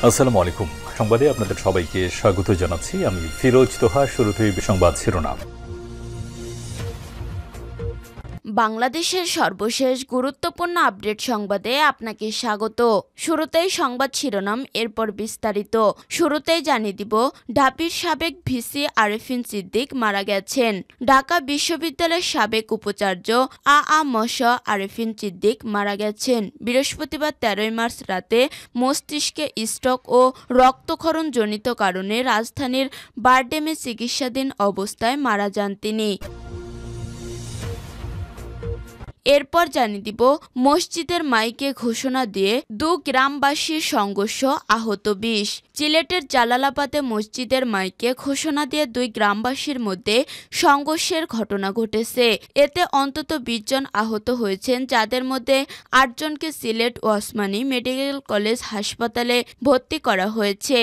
আসসালামু আলাইকুম। সংবাদে আপনাদের সবাইকে স্বাগত জানাচ্ছি। আমি ফিরোজ তোহা। শুরুতেই সংবাদ শিরোনাম। বাংলাদেশের সর্বশেষ গুরুত্বপূর্ণ আপডেট সংবাদে আপনাকে স্বাগত। শুরুতেই সংবাদ শিরোনাম, এরপর বিস্তারিত। শুরুতেই জানিয়ে দিব, ঢাবির সাবেক ভিসি আরেফিন সিদ্দিক মারা গেছেন। ঢাকা বিশ্ববিদ্যালয়ের সাবেক উপাচার্য আ.ম.স. আরেফিন সিদ্দিক মারা গেছেন। বৃহস্পতিবার 13 মার্চ রাতে মস্তিষ্কে স্ট্রোক ও রক্তক্ষরণ জনিত কারণে রাজধানীর বারডেমে চিকিৎসাধীন অবস্থায় মারা যান তিনি। এরপর জানিয়ে দিব, মসজিদের মাইকে ঘোষণা দিয়ে গ্রামবাসীর সংঘর্ষ, আহত 20। সিলেটের জালালাবাদে মসজিদের মাইকে ঘোষণা দিয়ে 2 গ্রামবাসীর মধ্যে সংঘর্ষের ঘটনা ঘটেছে। এতে অন্তত 20 জন আহত হয়েছেন, যাদের মধ্যে 8 জনকে সিলেট ওসমানী মেডিকেল কলেজ হাসপাতালে ভর্তি করা হয়েছে।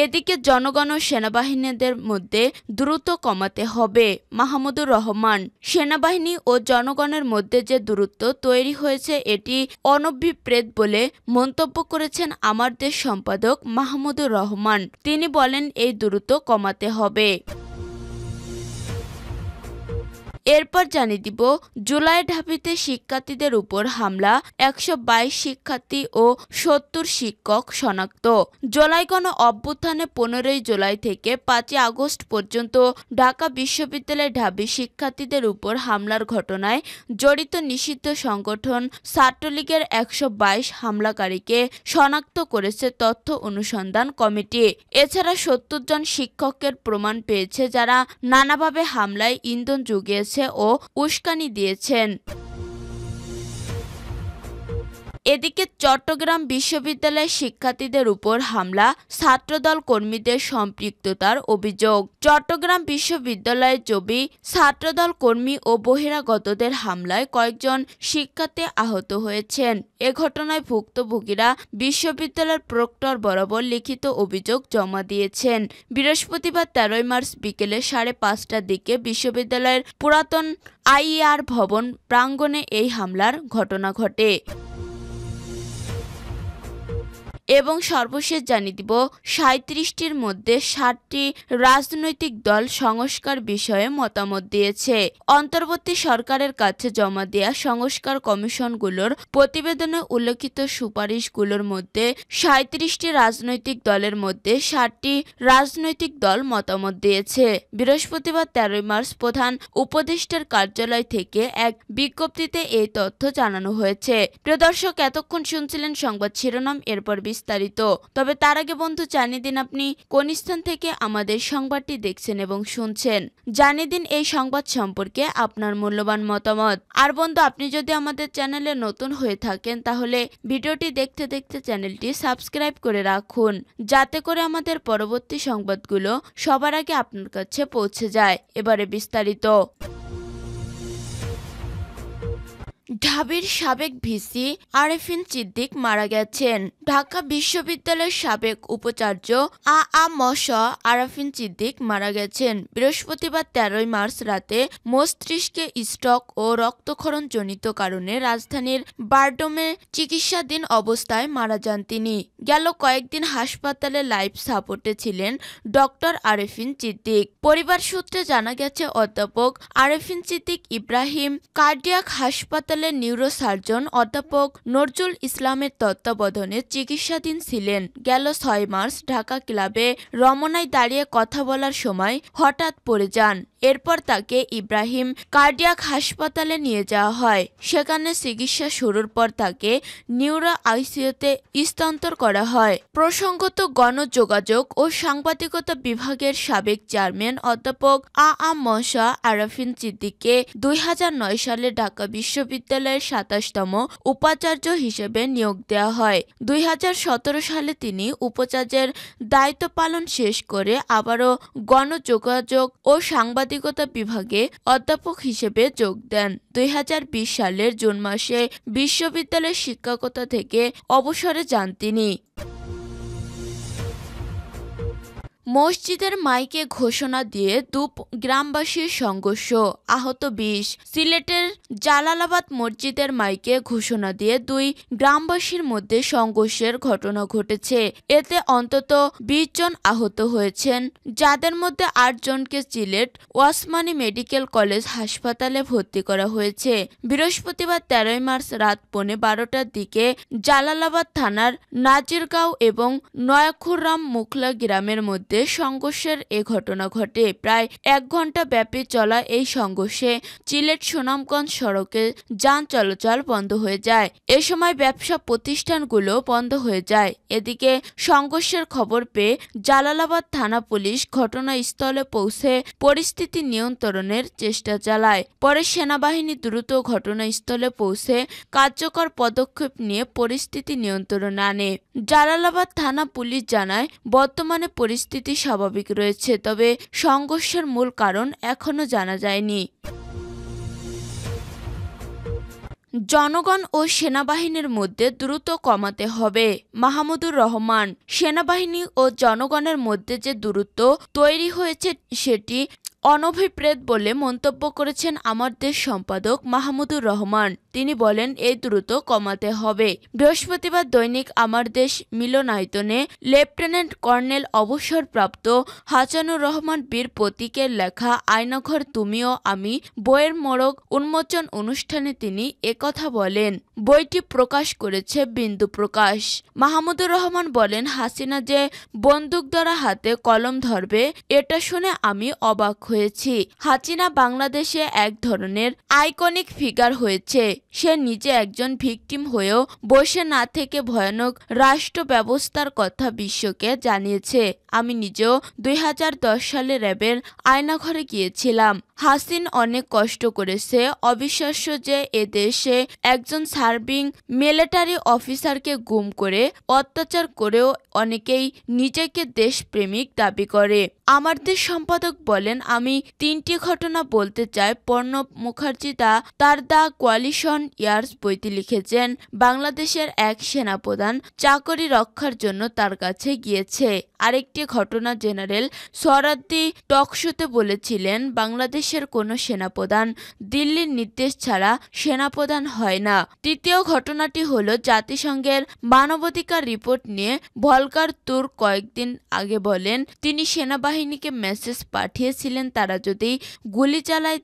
এদিকে জনগণ ও সেনাবাহিনীদের মধ্যে দূরত্ব কমাতে হবে। মাহমুদুর রহমান, সেনাবাহিনী ও জনগণের মধ্যে যে দূরত্ব তৈরি হয়েছে এটি অনভিপ্রেত বলে মন্তব্য করেছেন আমার দেশ সম্পাদক মাহমুদুর রহমান। তিনি বলেন, এই দূরত্ব কমাতে হবে। এরপর জানিয়ে দিব, জুলাই ঢাবিতে শিক্ষার্থীদের উপর হামলা, 122 শিক্ষার্থী ও 70 শিক্ষক শনাক্ত। জুলাই গণ অভ্যুত্থানে 15 জুলাই থেকে 5 আগস্ট পর্যন্ত ঢাকা বিশ্ববিদ্যালয়ের ঢাবি শিক্ষার্থীদের উপর হামলার ঘটনায় জড়িত নিষিদ্ধ সংগঠন ছাত্রলীগের 122 হামলাকারীকে শনাক্ত করেছে তথ্য অনুসন্ধান কমিটি। এছাড়া 70 জন শিক্ষকের প্রমাণ পেয়েছে, যারা নানাভাবে হামলায় ইন্ধন জুগিয়েছে ও উস্কানি দিয়েছেন। এদিকে চট্টগ্রাম বিশ্ববিদ্যালয়ের শিক্ষার্থীদের উপর হামলা, ছাত্রদল কর্মীদের সম্পৃক্ততার অভিযোগ। চট্টগ্রাম বিশ্ববিদ্যালয়ের জবি ছাত্রদল কর্মী ও বহিরাগতদের হামলায় কয়েকজন শিক্ষার্থী আহত হয়েছেন। এ ঘটনায় ভুক্তভোগীরা বিশ্ববিদ্যালয়ের প্রক্টর বরাবর লিখিত অভিযোগ জমা দিয়েছেন। বৃহস্পতিবার 13 মার্চ বিকেলে 5:30টার দিকে বিশ্ববিদ্যালয়ের পুরাতন আইইআর ভবন প্রাঙ্গণে এই হামলার ঘটনা ঘটে। এবং সর্বশেষ জানিয়ে দিব, 37টির মধ্যে 60টি রাজনৈতিক দল সংস্কার বিষয়ে মতামত দিয়েছে। অন্তর্বর্তী সরকারের কাছে জমা দেয়া সংস্কার কমিশনগুলোর প্রতিবেদনে উল্লেখিত সুপারিশগুলোর মধ্যে 37টি রাজনৈতিক দলের মধ্যে 60টি রাজনৈতিক দল মতামত দিয়েছে। বৃহস্পতিবার 13 মার্চ প্রধান উপদেষ্টার কার্যালয় থেকে এক বিজ্ঞপ্তিতে এই তথ্য জানানো হয়েছে। প্রিয় দর্শক, এতক্ষণ শুনছিলেন সংবাদ শিরোনাম, এরপর বিস্তারিত। তবে তার আগে বন্ধু, জানিয়ে দিন আপনি কোন স্থান থেকে আমাদের সংবাদটি দেখছেন এবং শুনছেন। জানিয়ে দিন এই সংবাদ সম্পর্কে আপনার মূল্যবান মতামত। আর বন্ধু, আপনি যদি আমাদের চ্যানেলে নতুন হয়ে থাকেন তাহলে ভিডিওটি দেখতে দেখতে চ্যানেলটি সাবস্ক্রাইব করে রাখুন, যাতে করে আমাদের পরবর্তী সংবাদগুলো সবার আগে আপনার কাছে পৌঁছে যায়। এবারে বিস্তারিত। ঢাবির সাবেক ভিসি আরেফিন সিদ্দিক মারা গেছেন। ঢাকা বিশ্ববিদ্যালয়ের সাবেক উপাচার্য আ.ম.স. আরেফিন সিদ্দিক মারা গেছেন। বৃহস্পতিবার 13 মার্চ রাতে মস্তিষ্কে স্ট্রোক ও রক্তক্ষরণ জনিত কারণে রাজধানীর বারডোমে চিকিৎসাধীন অবস্থায় মারা যান তিনি। গেল কয়েকদিন হাসপাতালে লাইফ সাপোর্টে ছিলেন ডক্টর আরেফিন সিদ্দিক। পরিবার সূত্রে জানা গেছে, অধ্যাপক আরেফিন সিদ্দিক ইব্রাহিম কার্ডিয়াক হাসপাতালে নিউরোসার্জন অধ্যাপক নজরুল ইসলামের তত্ত্বাবধানে চিকিৎসাধীন ছিলেন। গেল 6 মার্চ ঢাকা ক্লাবে রমনায় দাঁড়িয়ে কথা বলার সময় হঠাৎ পড়ে যান। এরপর তাকে ইব্রাহিম কার্ডিয়াক হাসপাতালে নিয়ে যাওয়া হয়। সেখানে চিকিৎসা শুরুর পর তাকে নিউরো আইসিইউতে স্থানান্তর করা হয়। প্রসঙ্গত, গণযোগাযোগ ও সাংবাদিকতা বিভাগের সাবেক চেয়ারম্যান অধ্যাপক আ.ম.স. আরেফিন সিদ্দিককে 2009 সালে ঢাকা বিশ্ববিদ্যালয়ের 27তম উপাচার্য হিসেবে নিয়োগ দেওয়া হয়। 2017 সালে তিনি উপাচার্যের দায়িত্ব পালন শেষ করে আবারও গণযোগাযোগ ও সাংবাদিকতা বিভাগে অধ্যাপক হিসেবে যোগ দেন। 2020 সালের জুন মাসে বিশ্ববিদ্যালয়ের শিক্ষকতা থেকে অবসরে যান তিনি। মসজিদের মাইকে ঘোষণা দিয়ে গ্রামবাসীর সংঘর্ষ, আহত 20। সিলেটের জালালাবাদ মসজিদের মাইকে ঘোষণা দিয়ে 2 গ্রামবাসীর মধ্যে সংঘর্ষের ঘটনা ঘটেছে। এতে অন্তত 20 জন আহত হয়েছেন, যাদের মধ্যে 8 জনকে সিলেট ওসমানী মেডিকেল কলেজ হাসপাতালে ভর্তি করা হয়েছে। বৃহস্পতিবার 13 মার্চ রাত 12:15টার দিকে জালালাবাদ থানার নাজিরগাঁও এবং নয়াখুররাম মুখলা গ্রামের মধ্যে সংঘর্ষের এ ঘটনা ঘটে। প্রায় 1 ঘন্টা ব্যাপী চলা এই সংঘর্ষে সিলেট সুনামগঞ্জ সড়কে যান চলাচল বন্ধ হয়ে যায়। এ সময় ব্যবসা প্রতিষ্ঠানগুলো বন্ধ হয়ে যায়। এদিকে সংঘর্ষের খবর পেয়ে জালালাবাদ থানা পুলিশ ঘটনাস্থলে পৌঁছে পরিস্থিতি নিয়ন্ত্রণের চেষ্টা চালায়। পরে সেনাবাহিনী দ্রুত ঘটনাস্থলে পৌঁছে কার্যকর পদক্ষেপ নিয়ে পরিস্থিতি নিয়ন্ত্রণে আনে। জালালাবাদ থানা পুলিশ জানায়, বর্তমানে পরিস্থিতি স্বাভাবিক রয়েছে, তবে সংঘর্ষের মূল কারণ এখনো জানা যায়নি। জনগণ ও সেনাবাহিনীর মধ্যে দূরত্ব কমাতে হবে। মাহমুদুর রহমান। সেনাবাহিনী ও জনগণের মধ্যে যে দূরত্ব তৈরি হয়েছে সেটি অনভিপ্রেত বলে মন্তব্য করেছেন আমার দেশ সম্পাদক মাহমুদুর রহমান। তিনি বলেন, এই দ্রুত কমাতে হবে। বৃহস্পতিবার দৈনিক আমার দেশ মিলনায়তনে লেফটেন্যান্ট কর্নেল অবসরপ্রাপ্ত হাসানুর রহমান বীর প্রতীকের লেখা আয়নাঘর তুমিও আমি বইয়ের মোড়ক উন্মোচন অনুষ্ঠানে তিনি একথা বলেন। বইটি প্রকাশ করেছে বিন্দু প্রকাশ। মাহমুদুর রহমান বলেন, হাসিনা যে বন্দুক ধরা হাতে কলম ধরবে এটা শুনে আমি অবাক হয়েছি। হাসিনা বাংলাদেশে এক ধরনের আইকনিক ফিগার হয়েছে। সে নিজে একজন ভিকটিম হয়েও বসে না থেকে ভয়ানক রাষ্ট্র ব্যবস্থার কথা বিশ্বকে জানিয়েছে। আমি নিজেও 2010 সালে র্যাবের আয়নাঘরে গিয়েছিলাম। হাসিন অনেক কষ্ট করেছে। অবিশ্বাস্য যে এদেশে একজন সার্ভিং মিলিটারি অফিসারকে গুম করে অত্যাচার করেও অনেকেই নিজেকে দেশপ্রেমিক দাবি করে। আমার দেশ সম্পাদক বলেন, আমি 3টি ঘটনা বলতে চাই। প্রণব মুখার্জি তার দ্য কোয়ালিশন ইয়ার্স বইতে লিখেছেন, বাংলাদেশের এক সেনাপ্রধান চাকরি রক্ষার জন্য তার কাছে গিয়েছে। আরেকটি ঘটনা জেনারেল সরাদ্দি টকশোতে বলেছিলেন, বাংলাদেশের কোনো সেনাপ্রধান দিল্লির নির্দেশ ছাড়া সেনাপ্রধান হয় না। তৃতীয় ঘটনাটি হলো জাতিসংঘের মানবাধিকার রিপোর্ট নিয়ে ভলকার তুর্ক কয়েকদিন আগে বলেন, তিনি সেনাবাহিনীকে মেসেজ পাঠিয়েছিলেন তারা যদি গুলি চালায়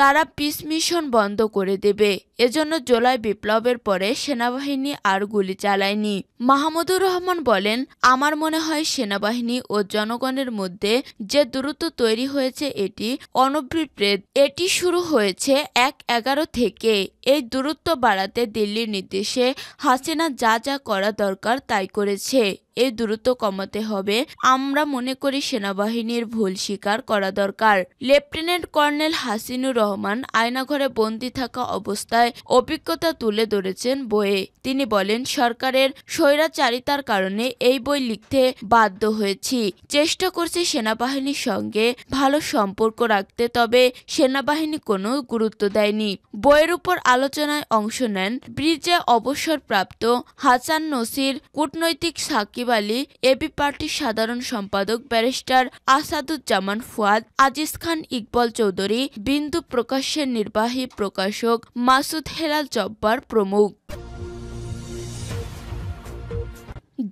তারা পিস মিশন বন্ধ করে দেবে। এজন্য জুলাই বিপ্লবের পরে সেনাবাহিনী আর গুলি চালায়নি। মাহমুদুর রহমান বলেন, আমার মনে হয় সেনাবাহিনী ও জনগণের মধ্যে যে দূরত্ব তৈরি হয়েছে এটি অনভিপ্রেত। এটি শুরু হয়েছে 1/11 থেকে। এই দূরত্ব বাড়াতে দিল্লির নির্দেশে হাসিনা যা যা করা দরকার তাই করেছে। এই দূরত্ব কমাতে হবে। আমরা মনে করি সেনাবাহিনীর ভুল স্বীকার করা দরকার। লেফটেন্যান্ট কর্নেল হাসিনুর রহমান আয়নাঘরে বন্দী থাকা অবস্থায় অভিজ্ঞতা তুলে ধরেছেন বইয়ে। তিনি বলেন, সরকারের স্বৈরাচারিতার কারণে এই বই লিখতে বাধ্য হয়েছি। চেষ্টা করছি সেনাবাহিনীর সঙ্গে ভালো সম্পর্ক রাখতে, তবে সেনাবাহিনী কোনো গুরুত্ব দেয়নি। বইয়ের উপর আলোচনায় অংশ নেন ব্রিজে অবসরপ্রাপ্ত হাসান নসির, কূটনৈতিক সাকিব আলী, এবি পার্টির সাধারণ সম্পাদক ব্যারিস্টার আসাদুজ্জামান ফুয়াদ, আজিজ খান ইকবাল চৌধুরী, বিন্দু প্রকাশের নির্বাহী প্রকাশক মাসুদ হেলাল জব্বার প্রমুখ।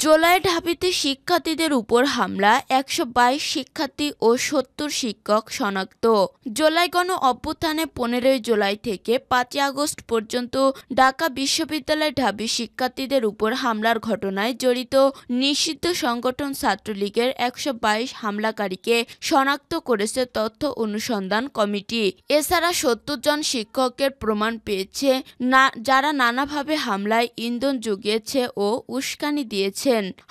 জুলাই ঢাবিতে শিক্ষার্থীদের উপর হামলা, 122 শিক্ষার্থী ও 70 শিক্ষক শনাক্ত। জুলাই গণ অভ্যুত্থানে 15 জুলাই থেকে 5 আগস্ট পর্যন্ত ঢাকা বিশ্ববিদ্যালয় ঢাবি শিক্ষার্থীদের উপর হামলার ঘটনায় জড়িত নিষিদ্ধ সংগঠন ছাত্রলীগের 122 হামলাকারীকে শনাক্ত করেছে তথ্য অনুসন্ধান কমিটি। এছাড়া 70 জন শিক্ষকের প্রমাণ পেয়েছে যারা নানাভাবে হামলায় ইন্ধন জুগিয়েছে ও উস্কানি দিয়েছে।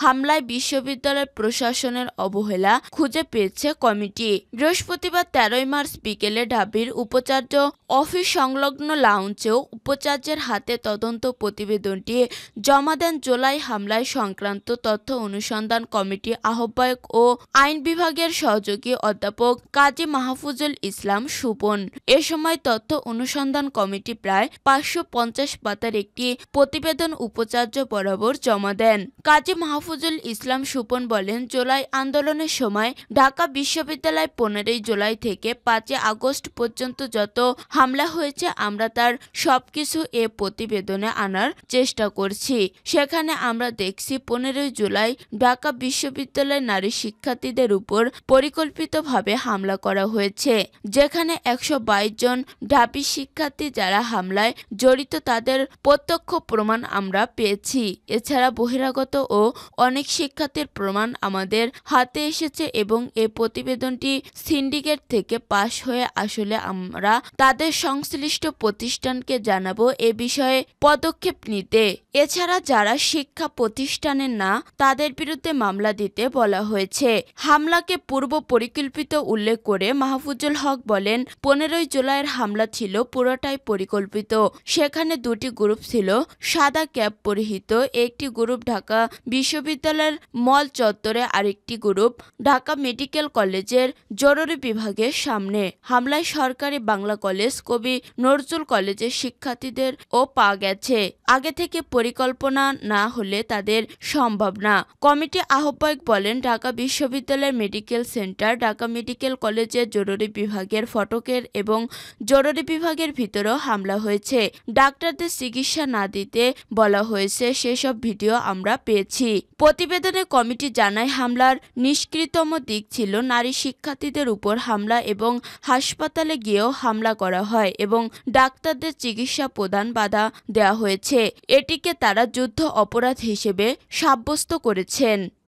হামলায় বিশ্ববিদ্যালয় প্রশাসনের অবহেলা খুঁজে পেয়েছে কমিটি। বৃহস্পতিবার 13 মার্চ বিকেলে ঢাবির উপাচার্য অফিস সংলগ্ন লাউঞ্জেও উপাচার্যের হাতে তদন্ত প্রতিবেদনটি জমা দেন জুলাই হামলায় সংক্রান্ত তথ্য অনুসন্ধান কমিটি আহ্বায়ক ও আইন বিভাগের সহযোগী অধ্যাপক কাজী মাহফুজুল ইসলাম সুপন। এ সময় তথ্য অনুসন্ধান কমিটি প্রায় 550 পাতার একটি প্রতিবেদন উপাচার্য বরাবর জমা দেন। কাজী কাজী মাহফুজুল ইসলাম সুপন বলেন, জুলাই আন্দোলনের সময় ঢাকা বিশ্ববিদ্যালয় 15ই জুলাই থেকে 5 আগস্ট পর্যন্ত যত হামলা হয়েছে আমরা তার সবকিছু এ প্রতিবেদনে আনার চেষ্টা করছি। সেখানে আমরা দেখছি 15ই জুলাই ঢাকা বিশ্ববিদ্যালয়ের নারী শিক্ষার্থীদের উপর পরিকল্পিতভাবে হামলা করা হয়েছে, যেখানে 122 জন ঢাবি শিক্ষার্থী যারা হামলায় জড়িত তাদের প্রত্যক্ষ প্রমাণ আমরা পেয়েছি। এছাড়া বহিরাগত ও অনেক শিক্ষার্থীর প্রমাণ আমাদের হাতে এসেছে এবং এই প্রতিবেদনটি সিন্ডিকেট থেকে পাশ হয়ে আসলে আমরা তাদের সংশ্লিষ্ট প্রতিষ্ঠানকে জানাবো এ বিষয়ে পদক্ষেপ নিতে। এছাড়া যারা শিক্ষা প্রতিষ্ঠানের না তাদের বিরুদ্ধে মামলা দিতে বলা হয়েছে। হামলাকে পূর্ব পরিকল্পিত উল্লেখ করে মাহফুজুল হক বলেন, 15ই জুলাইয়ের হামলা ছিল পুরোটাই পরিকল্পিত। সেখানে দুটি গ্রুপ ছিল। সাদা ক্যাপ পরিহিত একটি গ্রুপ ঢাকা বিশ্ববিদ্যালয়ের মল চত্বরে, আরেকটি গ্রুপ ঢাকা মেডিকেল কলেজের জরুরি বিভাগের সামনে। হামলায় সরকারি বাংলা কলেজ, কবি নজরুল কলেজের শিক্ষার্থীদের ও পাওয়া গেছে। আগে থেকে পরিকল্পনা না হলে তাদের সম্ভব না। কমিটি আহ্বায়ক বলেন, ঢাকা বিশ্ববিদ্যালয়ের মেডিকেল সেন্টার, ঢাকা মেডিকেল কলেজের জরুরি বিভাগের ফটকের এবং জরুরি বিভাগের ভিতরেও হামলা হয়েছে। ডাক্তারদের চিকিৎসা না দিতে বলা হয়েছে, সেসব ভিডিও আমরা পেয়েছি। প্রতিবেদনে কমিটি জানায়, হামলার নিষ্ক্রিয়তম দিক ছিল নারী শিক্ষার্থীদের উপর হামলা এবং হাসপাতালে গিয়েও হামলা করা হয় এবং ডাক্তারদের চিকিৎসা প্রদান বাধা দেওয়া হয়েছে। এটিকে তারা যুদ্ধ অপরাধ হিসেবে সাব্যস্ত করেছেন।